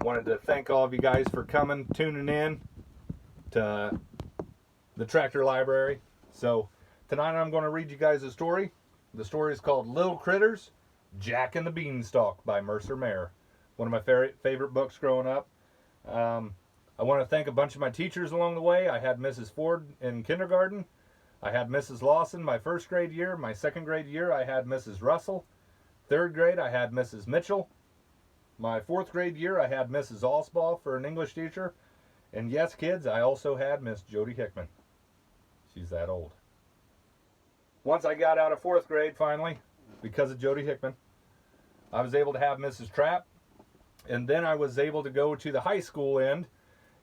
Wanted to thank all of you guys for coming, tuning in to the Tractor Library. So tonight I'm going to read you guys a story. The story is called Little Critters, Jack and the Beanstalk by Mercer. One of my favorite books growing up. I want to thank a bunch of my teachers along the way. I had Mrs. Ford in kindergarten. I had Mrs. Lawson my first grade year. My second grade year I had Mrs. Russell. Third grade I had Mrs. Mitchell. My fourth grade year I had Mrs. Allsbaugh for an English teacher. And yes, kids, I also had Miss Jody Hickman. She's that old. Once I got out of fourth grade finally, because of Jody Hickman, I was able to have Mrs. Trapp. And then I was able to go to the high school end,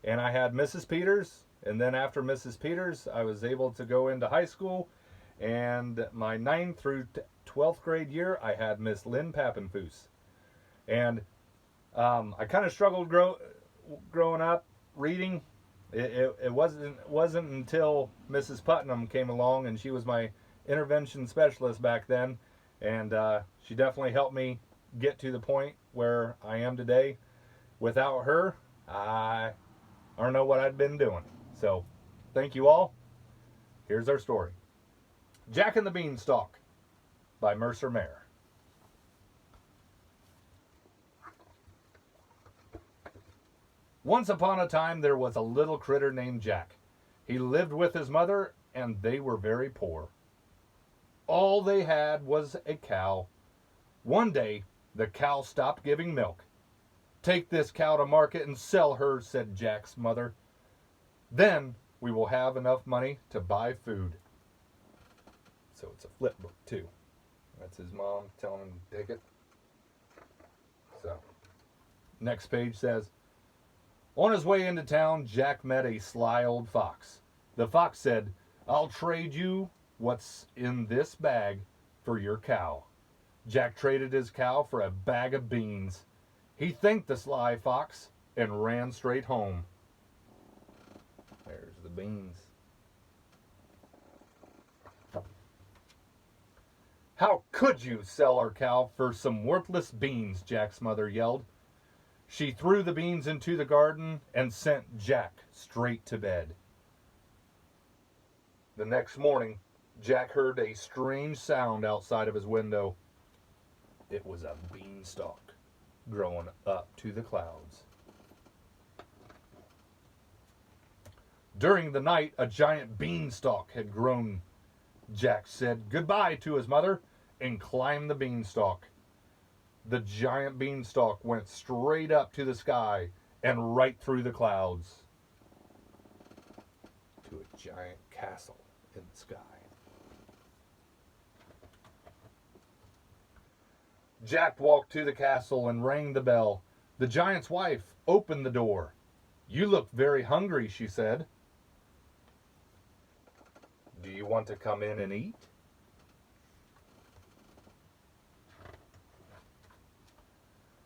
and I had Mrs. Peters. And then after Mrs. Peters, I was able to go into high school. And my 9th through 12th grade year, I had Miss Lynn Pappenfuss. And I kind of struggled growing up reading. It wasn't until Mrs. Putnam came along, and she was my intervention specialist back then. And she definitely helped me get to the point where I am today. Without her, I don't know what I'd been doing. So, thank you all. Here's our story. Jack and the Beanstalk by Mercer. Once upon a time there was a little critter named Jack. He lived with his mother, and they were very poor. All they had was a cow. One day, the cow stopped giving milk. "Take this cow to market and sell her," said Jack's mother. "Then we will have enough money to buy food." So it's a flip book too. That's his mom telling him to take it. So, next page says, on his way into town, Jack met a sly old fox. The fox said, "I'll trade you what's in this bag for your cow." Jack traded his cow for a bag of beans. He thanked the sly fox and ran straight home. There's the beans. "How could you sell our cow for some worthless beans?" Jack's mother yelled. She threw the beans into the garden and sent Jack straight to bed. The next morning, Jack heard a strange sound outside of his window. It was a beanstalk growing up to the clouds. During the night, a giant beanstalk had grown. Jack said goodbye to his mother and climbed the beanstalk. The giant beanstalk went straight up to the sky and right through the clouds to a giant castle in the sky. Jack walked to the castle and rang the bell. The giant's wife opened the door. "You look very hungry," she said. "Do you want to come in and eat?"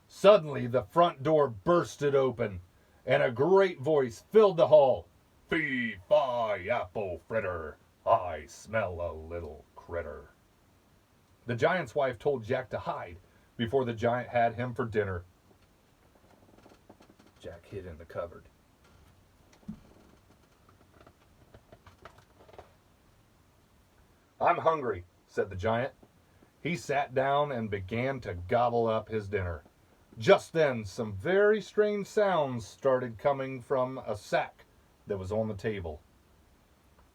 Suddenly, the front door bursted open, and a great voice filled the hall. "Fee, fi, apple fritter, I smell a little critter." The giant's wife told Jack to hide before the giant had him for dinner. Jack hid in the cupboard. "I'm hungry," said the giant. He sat down and began to gobble up his dinner. Just then, some very strange sounds started coming from a sack that was on the table.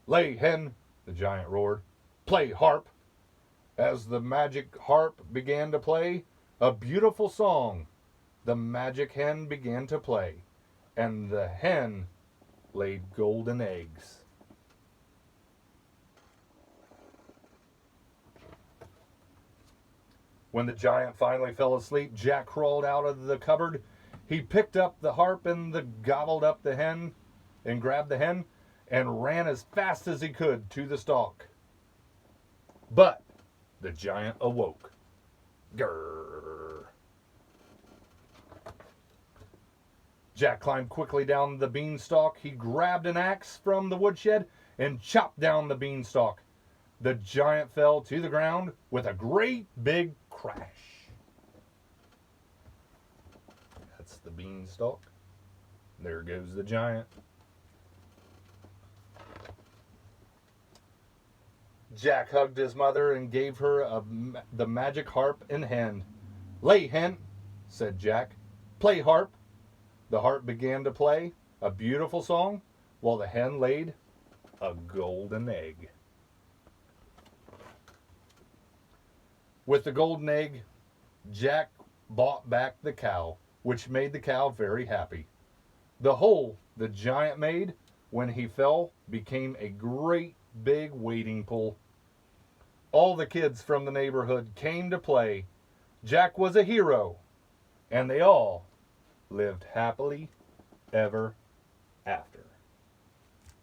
"Lay hen," the giant roared. "Play harp." As the magic harp began to play a beautiful song, the magic hen began to play, and the hen laid golden eggs. When the giant finally fell asleep, Jack crawled out of the cupboard. He picked up the harp and gobbled up the hen and grabbed the hen and ran as fast as he could to the stalk. But the giant awoke. Grrr. Jack climbed quickly down the beanstalk. He grabbed an axe from the woodshed and chopped down the beanstalk. The giant fell to the ground with a great big crash. That's the Beanstalk. There goes the giant. Jack hugged his mother and gave her the magic harp in hand. "Lay, hen," said Jack. "Play, harp." The harp began to play a beautiful song while the hen laid a golden egg. With the golden egg, Jack bought back the cow, which made the cow very happy. The hole the giant made when he fell became a great big wading pool. All the kids from the neighborhood came to play. Jack was a hero, and they all lived happily ever after.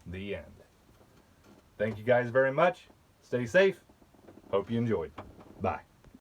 The end. Thank you guys very much. Stay safe. Hope you enjoyed. Bye.